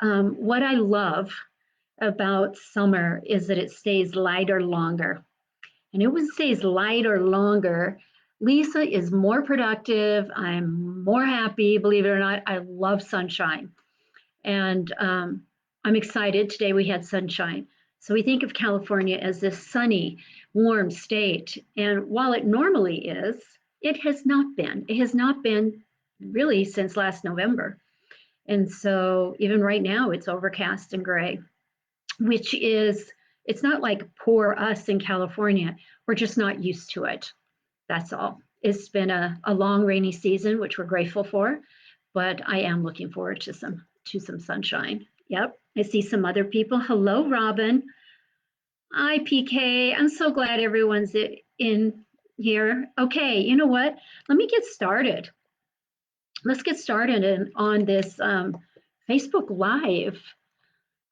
What I love about summer is that it stays lighter longer. And it stays lighter longer. Lisa is more productive. I'm more happy, believe it or not. I love sunshine. And I'm excited. Today we had sunshine. So we think of California as this sunny, warm state. And while it normally is, it has not been. It has not been really since last November. And so even right now, it's overcast and gray, which is, it's not like poor us in California. We're just not used to it. That's all. It's been a long rainy season, which we're grateful for, but I am looking forward to some sunshine. Yep, I see some other people. Hello, Robin. Hi, PK. I'm so glad everyone's in here. Okay, you know what? Let me get started. Let's get started on this Facebook Live.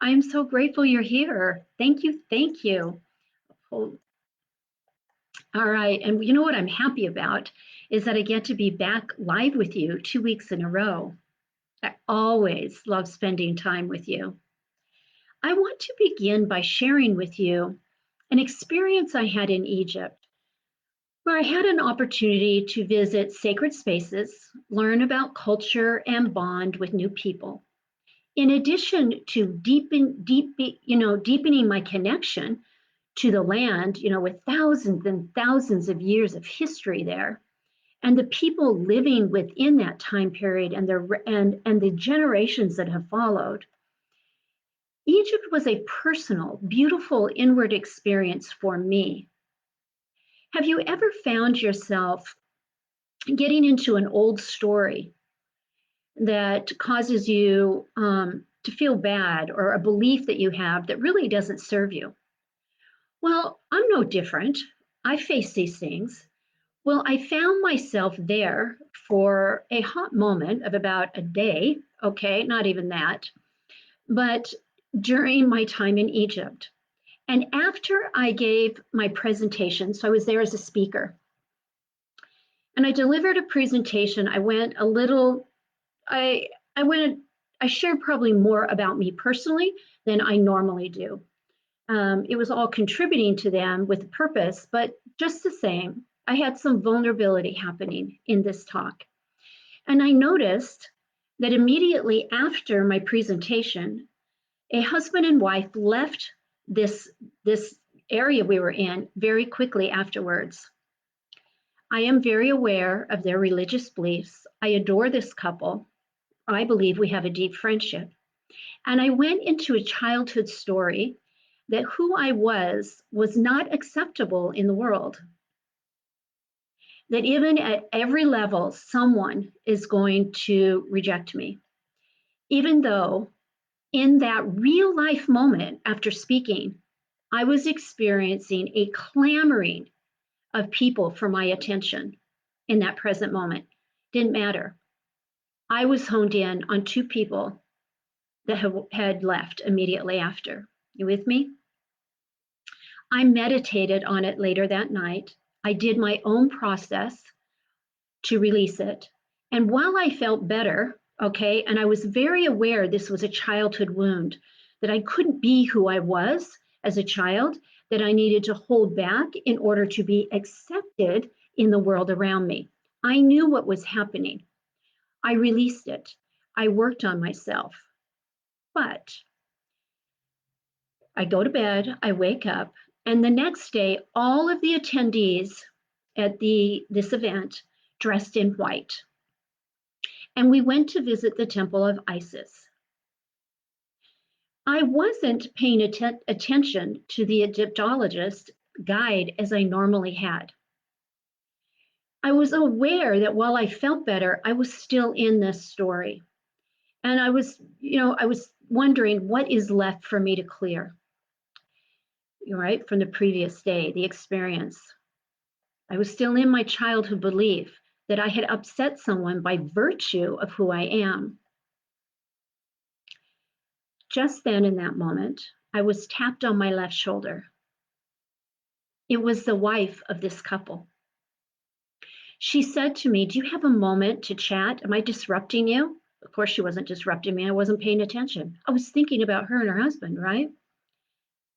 I'm so grateful you're here. Thank you. Thank you. All right. And you know what I'm happy about is that I get to be back live with you 2 weeks in a row. I always love spending time with you. I want to begin by sharing with you an experience I had in Egypt, where I had an opportunity to visit sacred spaces, learn about culture, and bond with new people. In addition to deepening my connection to the land, with thousands and thousands of years of history there, and the people living within that time period and the generations that have followed. Egypt was a personal, beautiful inward experience for me. Have you ever found yourself getting into an old story that causes you to feel bad, or a belief that you have that really doesn't serve you? Well, I'm no different. I face these things. Well, I found myself there for a hot moment of about a day, okay, not even that, but during my time in Egypt. And after I gave my presentation, so I was there as a speaker, and I delivered a presentation, I went a little, I shared probably more about me personally than I normally do. It was all contributing to them with a purpose, but just the same, I had some vulnerability happening in this talk. And I noticed that immediately after my presentation, a husband and wife left this area we were in very quickly afterwards. I am very aware of their religious beliefs. I adore this couple. I believe we have a deep friendship. And I went into a childhood story that who I was not acceptable in the world. That even at every level, someone is going to reject me. Even though in that real life moment after speaking, I was experiencing a clamoring of people for my attention in that present moment. Didn't matter. I was honed in on two people that had left immediately after. You with me? I meditated on it later that night. I did my own process to release it. And while I felt better, okay, and I was very aware this was a childhood wound, that I couldn't be who I was as a child, that I needed to hold back in order to be accepted in the world around me. I knew what was happening. I released it. I worked on myself. But I go to bed, I wake up, and the next day, all of the attendees at this event dressed in white. And we went to visit the temple of Isis. I wasn't paying attention to the Egyptologist guide as I normally had. I was aware that while I felt better, I was still in this story. And I was wondering what is left for me to clear, right, from the previous day, the experience. I was still in my childhood belief that I had upset someone by virtue of who I am. Just then, in that moment, I was tapped on my left shoulder. It was the wife of this couple. She said to me, "Do you have a moment to chat? Am I disrupting you?" Of course, she wasn't disrupting me. I wasn't paying attention. I was thinking about her and her husband, right?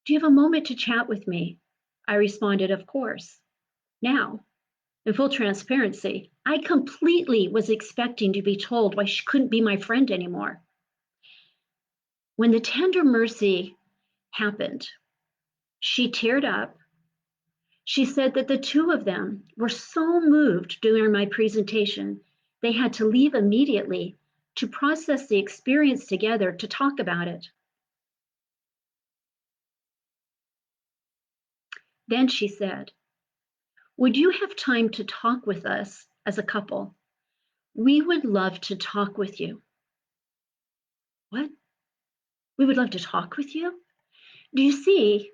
Do you have a moment to chat with me? I responded, of course. Now, in full transparency, I completely was expecting to be told why she couldn't be my friend anymore. When the tender mercy happened, she teared up. She said that the two of them were so moved during my presentation, they had to leave immediately to process the experience together to talk about it. Then she said, would you have time to talk with us as a couple? We would love to talk with you. What? We would love to talk with you? Do you see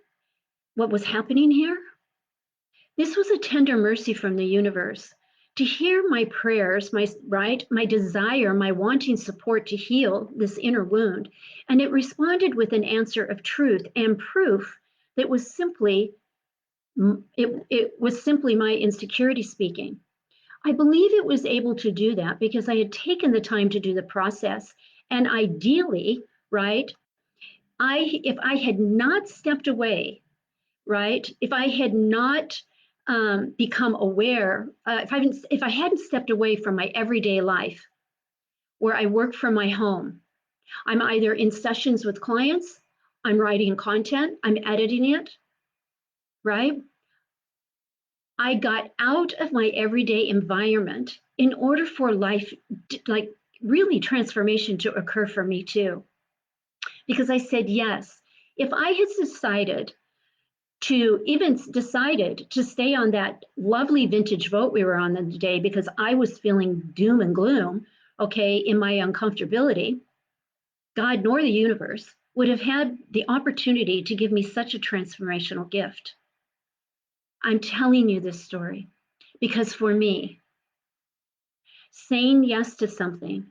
what was happening here? This was a tender mercy from the universe to hear my prayers, my desire, my wanting support to heal this inner wound, and it responded with an answer of truth and proof that was simply it was simply my insecurity speaking. I believe it was able to do that because I had taken the time to do the process, and ideally, right, if I had not stepped away, right? If I had not become aware, if I hadn't stepped away from my everyday life, where I work from my home, I'm either in sessions with clients, I'm writing content, I'm editing it, right? I got out of my everyday environment in order for life, like really transformation to occur for me too. Because I said yes. If I had decided to stay on that lovely vintage boat we were on the day because I was feeling doom and gloom, okay, in my uncomfortability, God nor the universe would have had the opportunity to give me such a transformational gift. I'm telling you this story because for me, saying yes to something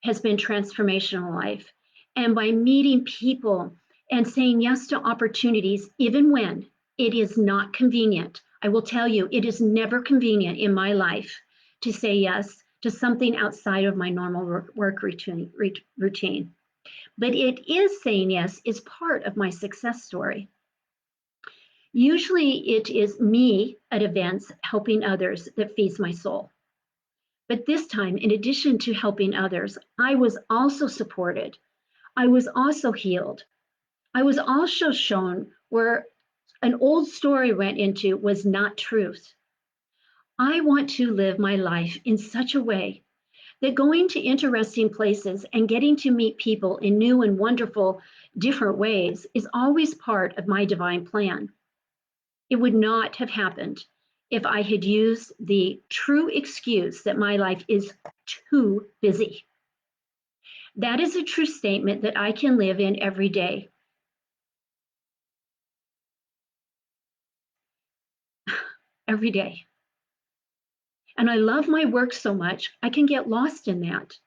has been transformational life. And by meeting people and saying yes to opportunities, even when it is not convenient, I will tell you, it is never convenient in my life to say yes to something outside of my normal work routine. But it is saying yes is part of my success story. Usually it is me at events helping others that feeds my soul. But this time, in addition to helping others, I was also supported. I was also healed. I was also shown where an old story went into was not truth. I want to live my life in such a way that going to interesting places and getting to meet people in new and wonderful, different ways is always part of my divine plan. It would not have happened if I had used the true excuse that my life is too busy. That is a true statement that I can live in every day. Every day. And I love my work so much, I can get lost in that.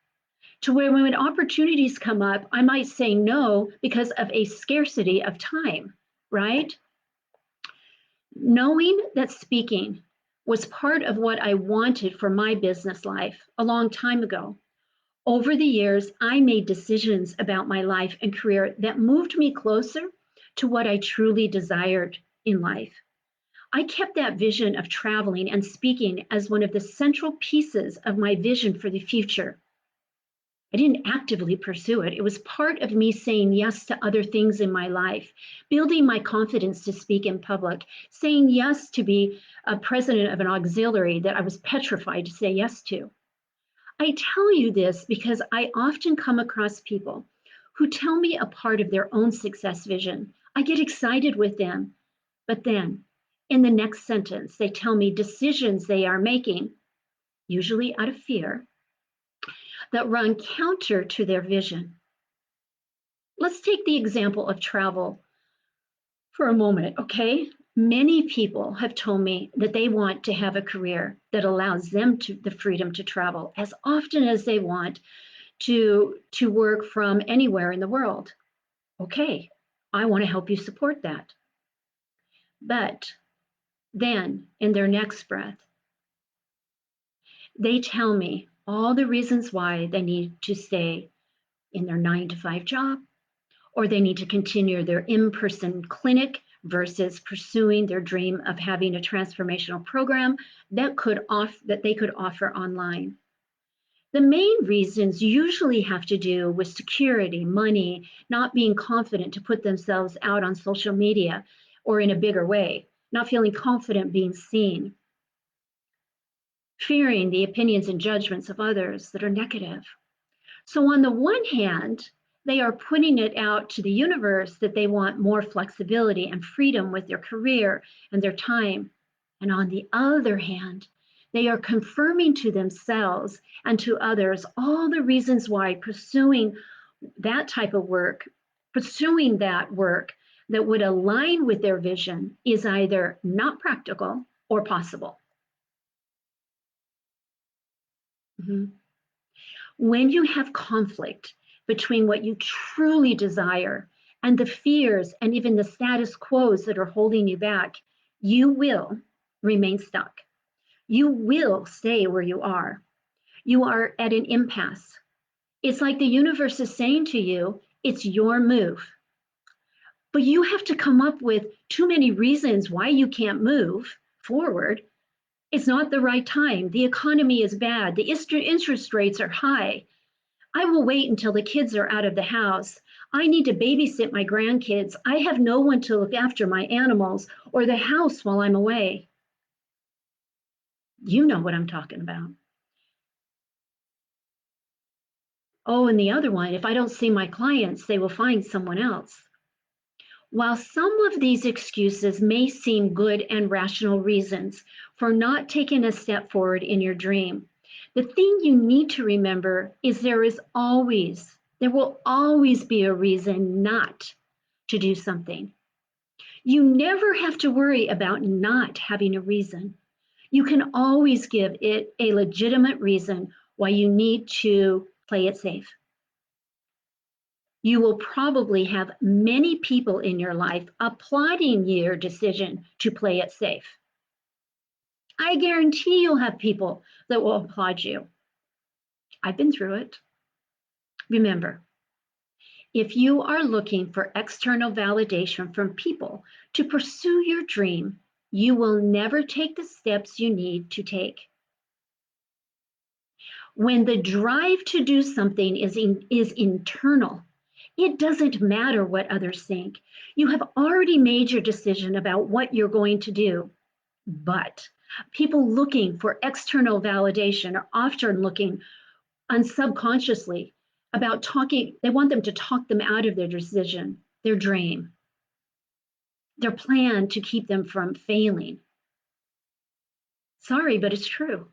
To where when opportunities come up, I might say no because of a scarcity of time, right? Knowing that speaking was part of what I wanted for my business life a long time ago. Over the years, I made decisions about my life and career that moved me closer to what I truly desired in life. I kept that vision of traveling and speaking as one of the central pieces of my vision for the future. I didn't actively pursue it. It was part of me saying yes to other things in my life, building my confidence to speak in public, saying yes to be a president of an auxiliary that I was petrified to say yes to. I tell you this because I often come across people who tell me a part of their own success vision. I get excited with them, but then in the next sentence, they tell me decisions they are making, usually out of fear, that run counter to their vision. Let's take the example of travel for a moment, okay? Many people have told me that they want to have a career that allows them the freedom to travel as often as they want to work from anywhere in the world. Okay, I want to help you support that. But then in their next breath, they tell me all the reasons why they need to stay in their 9 to 5 job, or they need to continue their in-person clinic versus pursuing their dream of having a transformational program that they could offer online. The main reasons usually have to do with security, money, not being confident to put themselves out on social media or in a bigger way, not feeling confident being seen, fearing the opinions and judgments of others that are negative. So, on the one hand, they are putting it out to the universe that they want more flexibility and freedom with their career and their time. And on the other hand, they are confirming to themselves and to others all the reasons why that type of work, pursuing that work that would align with their vision is either not practical or possible. Mhm. When you have conflict between what you truly desire and the fears and even the status quos that are holding you back, you will remain stuck. You will stay where you are. You are at an impasse. It's like the universe is saying to you, it's your move. But you have to come up with too many reasons why you can't move forward. It's not the right time. The economy is bad. The interest rates are high. I will wait until the kids are out of the house. I need to babysit my grandkids. I have no one to look after my animals or the house while I'm away. You know what I'm talking about. Oh, and the other one, if I don't see my clients, they will find someone else. While some of these excuses may seem good and rational reasons for not taking a step forward in your dream, the thing you need to remember is there will always be a reason not to do something. You never have to worry about not having a reason. You can always give it a legitimate reason why you need to play it safe. You will probably have many people in your life applauding your decision to play it safe. I guarantee you'll have people that will applaud you. I've been through it. Remember, if you are looking for external validation from people to pursue your dream, you will never take the steps you need to take. When the drive to do something is internal, it doesn't matter what others think. You have already made your decision about what you're going to do. But people looking for external validation are often looking unsubconsciously about talking, they want them to talk them out of their decision, their dream, their plan to keep them from failing. Sorry, but it's true.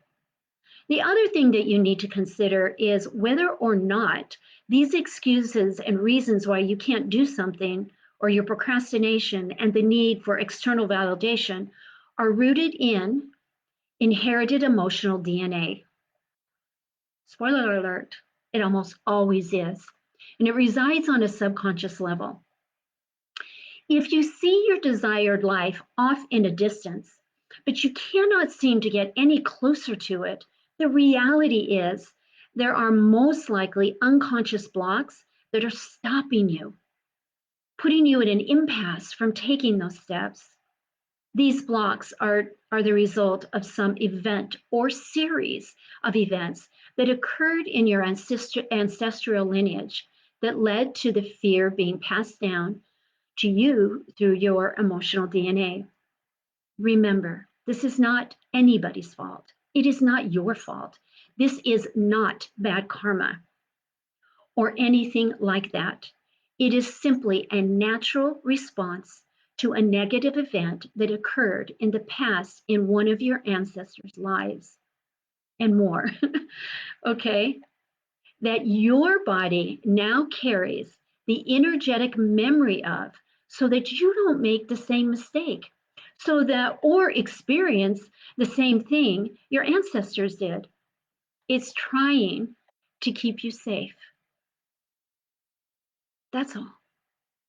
The other thing that you need to consider is whether or not these excuses and reasons why you can't do something or your procrastination and the need for external validation are rooted in inherited emotional DNA. Spoiler alert, it almost always is. And it resides on a subconscious level. If you see your desired life off in a distance, but you cannot seem to get any closer to it, the reality is there are most likely unconscious blocks that are stopping you, putting you in an impasse from taking those steps. These blocks are the result of some event or series of events that occurred in your ancestral lineage that led to the fear being passed down to you through your emotional DNA. Remember, this is not anybody's fault. It is not your fault. This is not bad karma or anything like that. It is simply a natural response to a negative event that occurred in the past in one of your ancestors' lives and more. Okay? That your body now carries the energetic memory of so that you don't make the same mistake so that or experience the same thing your ancestors did. It's trying to keep you safe. That's all.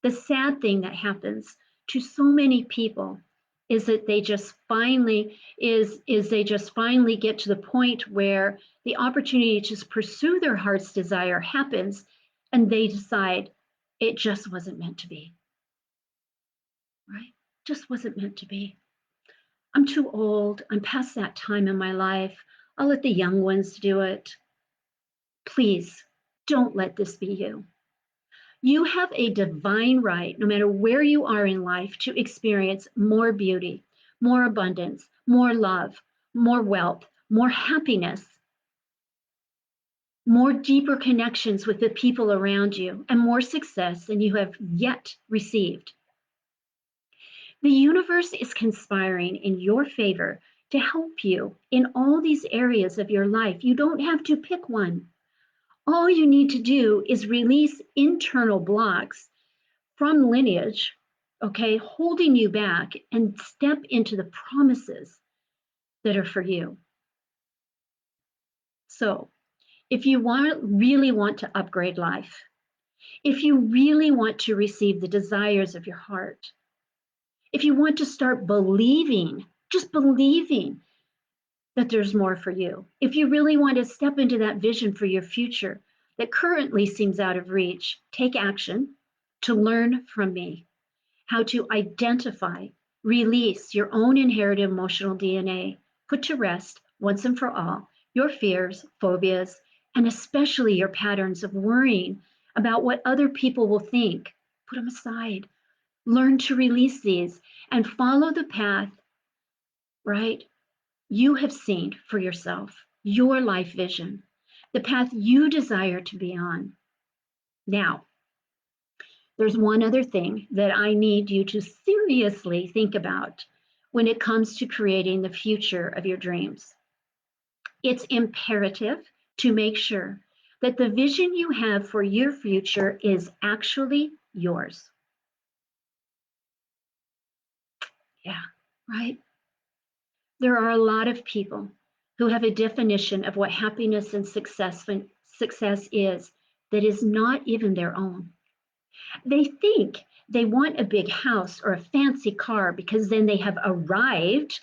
The sad thing that happens to so many people is that they just finally is they just finally get to the point where the opportunity to just pursue their heart's desire happens, and they decide it just wasn't meant to be, right? Just wasn't meant to be. I'm too old. I'm past that time in my life. I'll let the young ones do it. Please don't let this be you. You have a divine right, no matter where you are in life, to experience more beauty, more abundance, more love, more wealth, more happiness, more deeper connections with the people around you, and more success than you have yet received. The universe is conspiring in your favor to help you in all these areas of your life. You don't have to pick one. All you need to do is release internal blocks from lineage, okay, holding you back, and step into the promises that are for you. So, if you really want to upgrade life, if you really want to receive the desires of your heart, if you want to start believing, just believing that there's more for you, if you really want to step into that vision for your future that currently seems out of reach, take action to learn from me how to identify, release your own inherited emotional DNA, put to rest once and for all your fears, phobias, and especially your patterns of worrying about what other people will think. Put them aside. Learn to release these and follow the path, right? You have seen for yourself, your life vision, the path you desire to be on. Now, there's one other thing that I need you to seriously think about when it comes to creating the future of your dreams. It's imperative to make sure that the vision you have for your future is actually yours. Yeah, right? There are a lot of people who have a definition of what happiness and success is that is not even their own. They think they want a big house or a fancy car because then they have arrived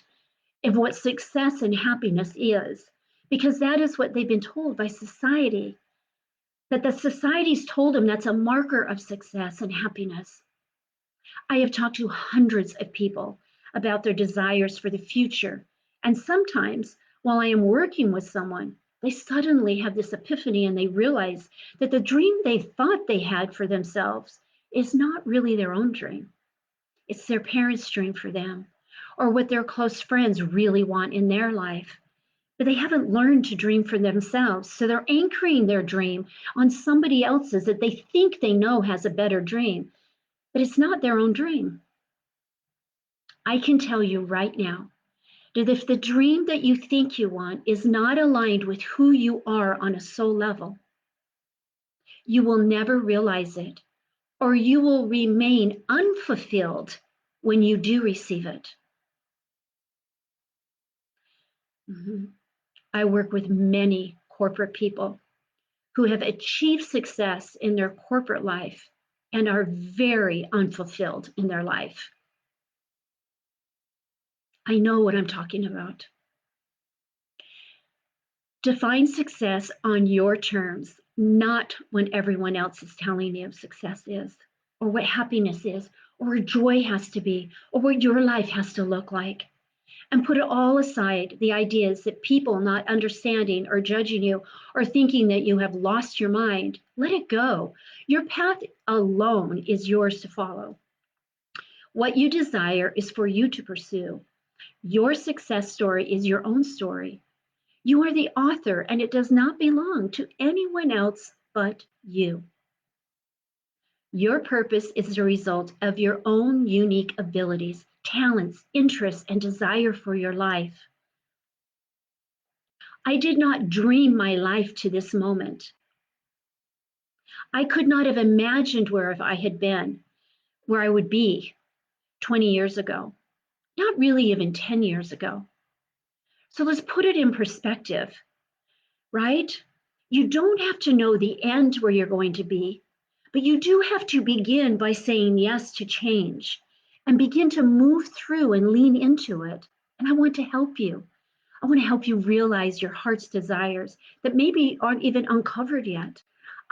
at what success and happiness is, because that is what they've been told by society, that the society's told them that's a marker of success and happiness. I have talked to hundreds of people about their desires for the future, and sometimes while I am working with someone, they suddenly have this epiphany and they realize that the dream they thought they had for themselves is not really their own dream. It's their parents' dream for them, or what their close friends really want in their life. But they haven't learned to dream for themselves. So they're anchoring their dream on somebody else's that they think they know has a better dream, but it's not their own dream. I can tell you right now that if the dream that you think you want is not aligned with who you are on a soul level, you will never realize it, or you will remain unfulfilled when you do receive it. Mhm. I work with many corporate people who have achieved success in their corporate life and are very unfulfilled in their life. I know what I'm talking about. Define success on your terms, not when everyone else is telling you success is, or what happiness is, or what joy has to be, or what your life has to look like. And put it all aside, the ideas that people not understanding or judging you or thinking that you have lost your mind. Let it go. Your path alone is yours to follow. What you desire is for you to pursue. Your success story is your own story. You are the author, and it does not belong to anyone else but you. Your purpose is the result of your own unique abilities, talents, interests, and desire for your life. I did not dream my life to this moment. I could not have imagined where I had been, where I would be 20 years ago, not really even 10 years ago. So let's put it in perspective, right? You don't have to know the end where you're going to be, but you do have to begin by saying yes to change and begin to move through and lean into it. And I want to help you. I want to help you realize your heart's desires that maybe aren't even uncovered yet.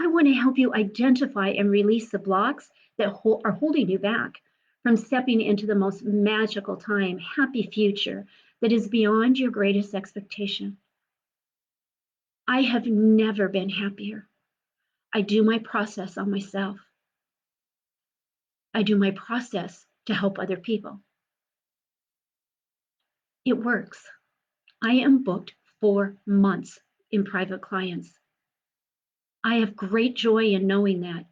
I want to help you identify and release the blocks that are holding you back from stepping into the most magical time, happy future that is beyond your greatest expectation. I have never been happier. I do my process on myself. I do my process to help other people. It works. I am booked for months in private clients. I have great joy in knowing that.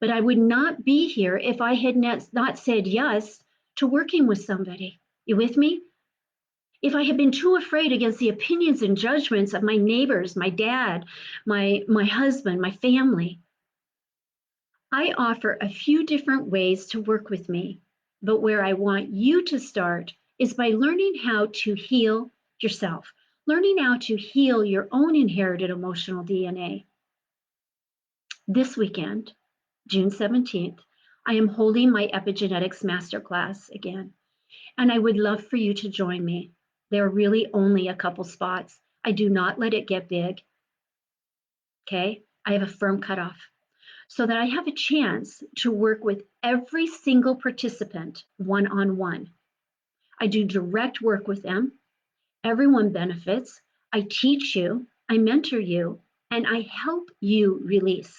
But I would not be here if I had not said yes to working with somebody. You with me? If I had been too afraid against the opinions and judgments of my neighbors, my dad, my husband, my family, I offer a few different ways to work with me. But where I want you to start is by learning how to heal yourself, learning how to heal your own inherited emotional DNA. This weekend, June 17th, I am holding my Epigenetics Masterclass again, and I would love for you to join me. There are really only a couple spots. I do not let it get big, okay? I have a firm cutoff so that I have a chance to work with every single participant one-on-one. I do direct work with them. Everyone benefits. I teach you, I mentor you, and I help you release.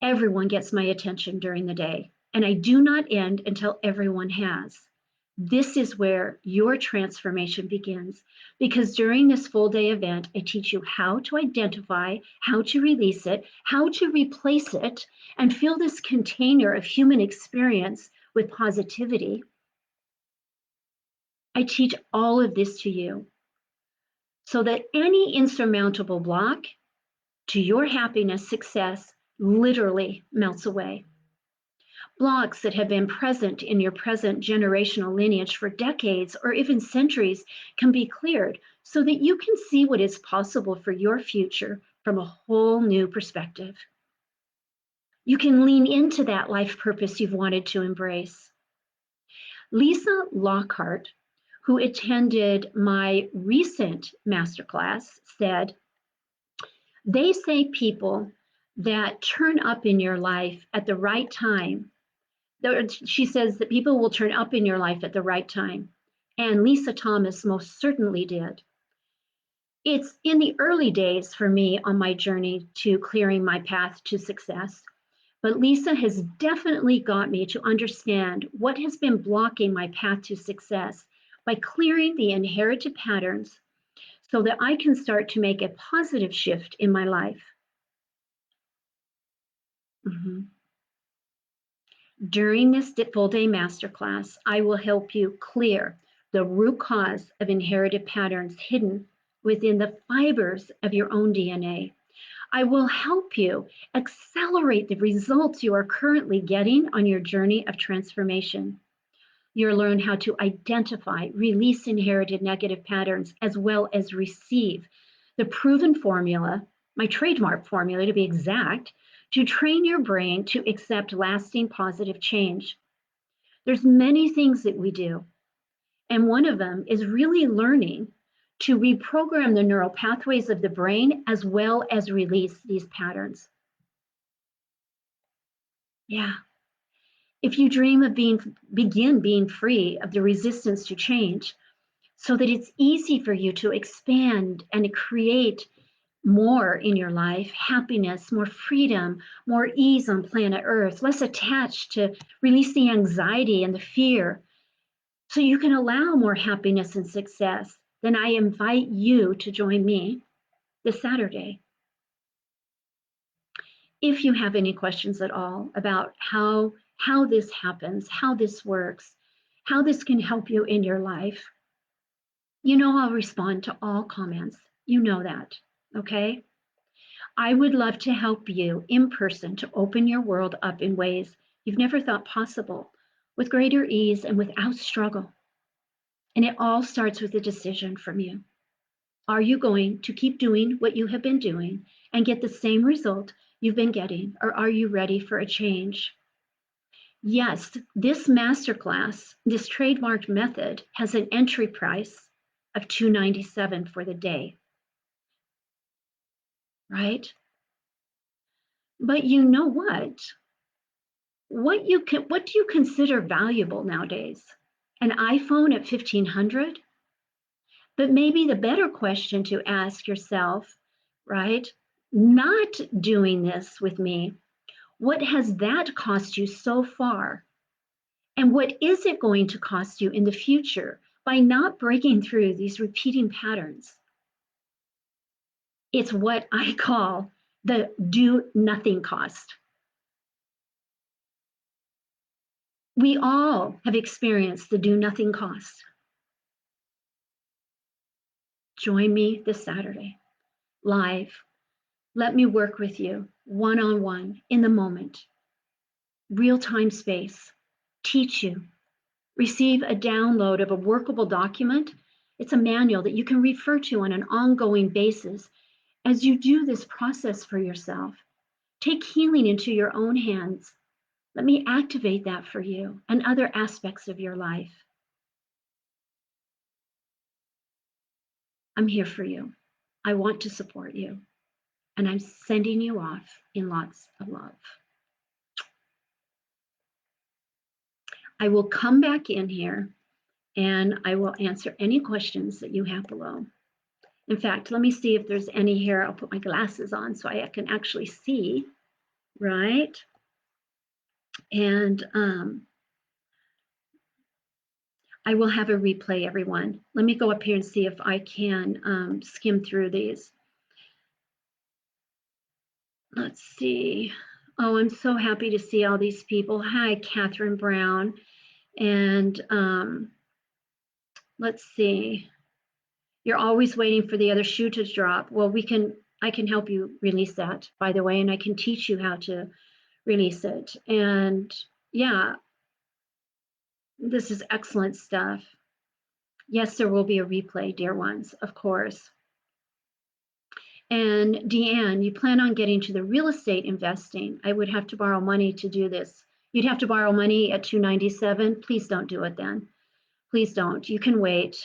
Everyone gets my attention during the day, and I do not end until everyone has. This is where your transformation begins because during this full day event, I teach you how to identify, how to release it, how to replace it, and fill this container of human experience with positivity. I teach all of this to you so that any insurmountable block to your happiness, success, literally melts away. Blocks that have been present in your present generational lineage for decades or even centuries can be cleared so that you can see what is possible for your future from a whole new perspective. You can lean into that life purpose you've wanted to embrace. Lisa Lockhart, who attended my recent masterclass, said, "They say people that turn up in your life at the right time." She says that people will turn up in your life at the right time. And Lisa Thomas most certainly did. It's in the early days for me on my journey to clearing my path to success. But Lisa has definitely got me to understand what has been blocking my path to success by clearing the inherited patterns so that I can start to make a positive shift in my life. Mhm. During this full day masterclass, I will help you clear the root cause of inherited patterns hidden within the fibers of your own DNA. I will help you accelerate the results you are currently getting on your journey of transformation. You'll learn how to identify, release inherited negative patterns, as well as receive the proven formula, my trademark formula to be exact, to train your brain to accept lasting positive change. There's many things that we do, and one of them is really learning to reprogram the neural pathways of the brain as well as release these patterns. Yeah. If you dream of begin being free of the resistance to change, so that it's easy for you to expand and to create more in your life, happiness, more freedom, more ease on planet Earth, less attached to release the anxiety and the fear, so you can allow more happiness and success, then I invite you to join me this Saturday. If you have any questions at all about how this happens, how this works, how this can help you in your life, you know I'll respond to all comments. You know that, okay? I would love to help you in person to open your world up in ways you've never thought possible, with greater ease and without struggle. And it all starts with a decision from you. Are you going to keep doing what you have been doing and get the same result you've been getting, or are you ready for a change? Yes, this masterclass, this trademarked method, has an entry price of $297 for the day, right? But you know what? What do you consider valuable nowadays? An iPhone at 1500? But maybe the better question to ask yourself, right? Not doing this with me, what has that cost you so far? And what is it going to cost you in the future by not breaking through these repeating patterns? It's what I call the do nothing cost. We all have experienced the do nothing cost. Join me this Saturday, live. Let me work with you one on one in the moment, real time space, teach you, receive a download of a workable document. It's a manual that you can refer to on an ongoing basis as you do this process for yourself. Take healing into your own hands. Let me activate that for you and other aspects of your life. I'm here for you. I want to support you. And I'm sending you off in lots of love. I will come back in here and I will answer any questions that you have below. In fact, let me see if there's any here. I'll put my glasses on so I can actually see, right? And I will have a replay, everyone. Let me go up here and see if I can skim through these. Let's see. Oh, I'm so happy to see all these people. Hi, Catherine Brown. And let's see. You're always waiting for the other shoe to drop. Well, I can help you release that, by the way, and I can teach you how to release it. And yeah, this is excellent stuff. Yes, there will be a replay, dear ones, of course. And Deanne, you plan on getting to the real estate investing. I would have to borrow money to do this. You'd have to borrow money at 297. Please don't do it then. Please don't. You can wait.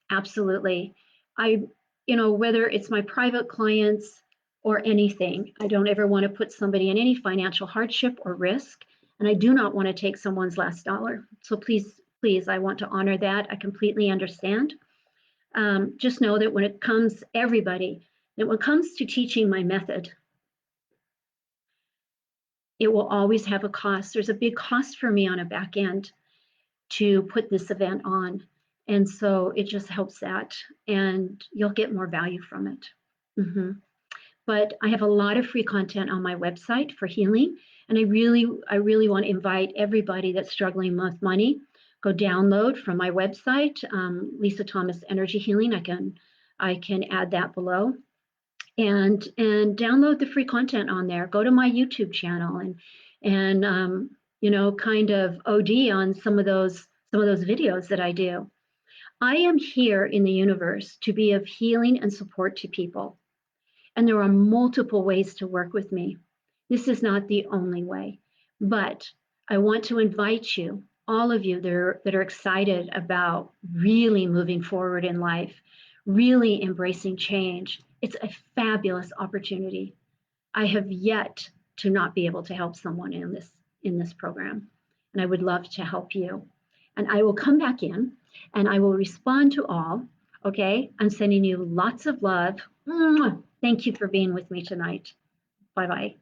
Absolutely. Whether it's my private clients or anything, I don't ever want to put somebody in any financial hardship or risk. And I do not want to take someone's last dollar. So please, please, I want to honor that. I completely understand. Just know that when it comes to teaching my method, it will always have a cost. There's a big cost for me on a back end to put this event on. And so it just helps that, and you'll get more value from it. But I have a lot of free content on my website for healing. And I really want to invite everybody that's struggling with money, go download from my website, Lisa Thomas Energy Healing. I can add that below. And download the free content on there. Go to my YouTube channel and kind of OD on some of those videos that I do. I am here in the universe to be of healing and support to people. And there are multiple ways to work with me. This is not the only way, but I want to invite you, all of you that are excited about really moving forward in life, really embracing change. It's a fabulous opportunity. I have yet to not be able to help someone in this program, and I would love to help you. And I will come back in and I will respond to all. Okay, I'm sending you lots of love. Thank you for being with me tonight. Bye bye.